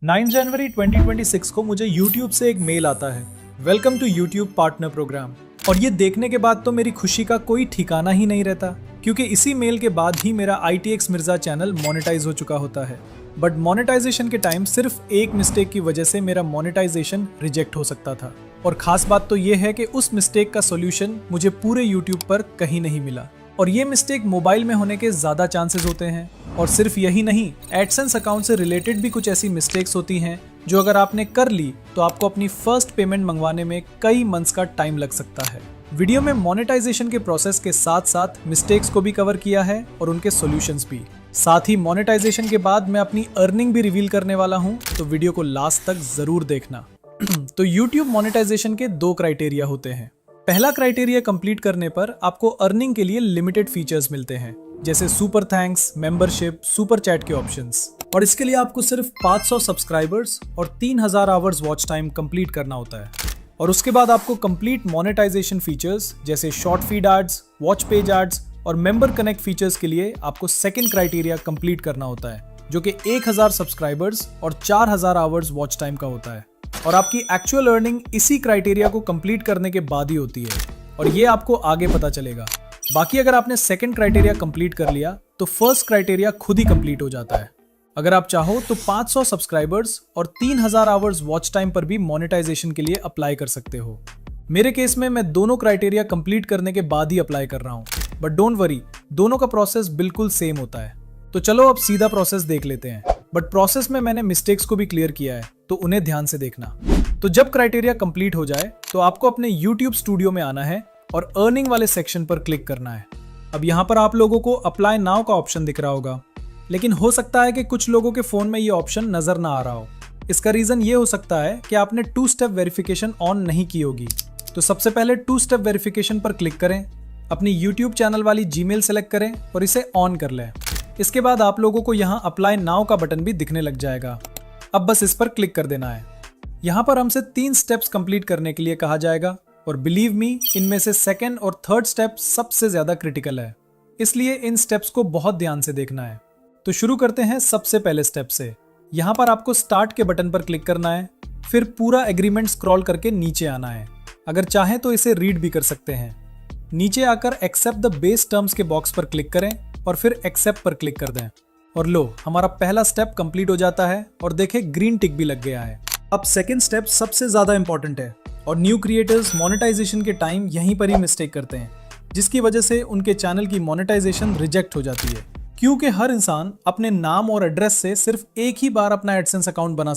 9 जनवरी 2026 को मुझे YouTube से एक मेल आता है, welcome to YouTube partner program. और ये देखने के बाद तो मेरी खुशी का कोई ठिकाना ही नहीं रहता, क्योंकि इसी मेल के बाद ही मेरा ITX मिर्जा चैनल मोनेटाइज हो चुका होता है। बट मोनेटाइजेशन के टाइम सिर्फ एक मिस्टेक की वजह से मेरा मोनेटाइजेशन रिजेक्ट हो सकता था। और खास बात तो ये है कि उस मिस्टेक का सोल्यूशन मुझे पूरे YouTube पर कहीं नहीं मिला। और ये मिस्टेक मोबाइल में होने के ज़्यादा चांसेस होते हैं। और सिर्फ यही नहीं, एडसेंस अकाउंट से रिलेटेड भी कुछ ऐसी मिस्टेक्स होती हैं जो अगर आपने कर ली तो आपको अपनी फर्स्ट पेमेंट मंगवाने में कई मंथ्स का टाइम लग सकता है। वीडियो में मोनेटाइजेशन के प्रोसेस के साथ साथ मिस्टेक्स को भी कवर किया है और उनके सॉल्यूशंस भी। साथ ही मोनेटाइजेशन के बाद मैं अपनी अर्निंग भी रिवील करने वाला हूँ, तो वीडियो को लास्ट तक जरूर देखना। तो YouTube मोनेटाइजेशन के दो क्राइटेरिया होते हैं। पहला क्राइटेरिया कंप्लीट करने पर आपको अर्निंग के लिए लिमिटेड फीचर्स मिलते हैं, जैसे super thanks, membership, super chat के ऑप्शंस। और इसके लिए आपको सिर्फ 500 सब्सक्राइबर्स और 3000 आवर्स वॉच टाइम कंप्लीट करना होता है। और उसके बाद आपको कंप्लीट मोनेटाइजेशन फीचर्स जैसे short feed ads, watch page ads और मेंबर कनेक्ट फीचर्स के लिए आपको सेकंड क्राइटेरिया कंप्लीट करना होता है, जो कि 1000 सब्सक्राइबर्स और 4000 आवर्स वॉच टाइम का होता है। और आपकी एक्चुअल अर्निंग इसी क्राइटेरिया को कंप्लीट करने के बाद ही होती है, और ये आपको आगे पता चलेगा। बाकी अगर आपने सेकंड क्राइटेरिया कंप्लीट कर लिया तो फर्स्ट क्राइटेरिया खुद ही कंप्लीट हो जाता है। अगर आप चाहो तो 500 सब्सक्राइबर्स और 3000 आवर्स वॉच टाइम पर भी मोनेटाइजेशन के लिए अप्लाई कर सकते हो। मेरे केस में मैं दोनों क्राइटेरिया कंप्लीट करने के बाद ही अप्लाई कर रहा हूँ, बट डोंट वरी, दोनों का प्रोसेस बिल्कुल सेम होता है। तो चलो अब सीधा प्रोसेस देख लेते हैं। बट प्रोसेस में मैंने मिस्टेक्स को भी क्लियर किया है, तो उन्हें ध्यान से देखना। तो जब क्राइटेरिया कंप्लीट हो जाए तो आपको अपने YouTube स्टूडियो में आना है और अर्निंग वाले सेक्शन पर क्लिक करना है। अब यहाँ पर आप लोगों को अप्लाई नाउ का ऑप्शन दिख रहा होगा, लेकिन हो सकता है कि कुछ लोगों के फोन में ये ऑप्शन नजर ना आ रहा हो। इसका रीजन ये हो सकता है कि आपने 2 स्टेप वेरिफिकेशन ऑन नहीं की होगी। तो सबसे पहले 2 स्टेप वेरिफिकेशन पर क्लिक करें, अपनी YouTube चैनल वाली जीमेल सेलेक्ट करें और इसे ऑन कर लें। इसके बाद आप लोगों को यहाँ अप्लाई नाउ का बटन भी दिखने लग जाएगा। अब बस इस पर क्लिक कर देना है। यहाँ पर हमसे 3 स्टेप्स कंप्लीट करने के लिए कहा जाएगा, और बिलीव मी, इनमें से सेकंड और थर्ड स्टेप सबसे ज्यादा क्रिटिकल है, इसलिए इन स्टेप्स को बहुत ध्यान से देखना है। तो शुरू करते हैं सबसे पहले स्टेप से। यहाँ पर आपको स्टार्ट के बटन पर क्लिक करना है, फिर पूरा एग्रीमेंट स्क्रॉल करके नीचे आना है। अगर चाहें तो इसे रीड भी कर सकते हैं। नीचे आकर एक्सेप्ट द बेस टर्म्स के बॉक्स पर क्लिक करें और फिर एक्सेप्ट पर क्लिक कर दें। और लो, हमारा पहला स्टेप कंप्लीट हो जाता है और देखें ग्रीन टिक भी लग गया है। अब सेकंड स्टेप सबसे ज्यादा इंपॉर्टेंट है, और न्यू क्रिएटर्स मोनेटाइजेशन के टाइम यहीं पर ही मिस्टेक करते हैं, जिसकी वजह से उनके चैनल की मोनेटाइजेशन रिजेक्ट हो जाती है। क्योंकि हर इंसान अपने नाम और एड्रेस से सिर्फ एक ही बार अपना एडसेंस अकाउंट बना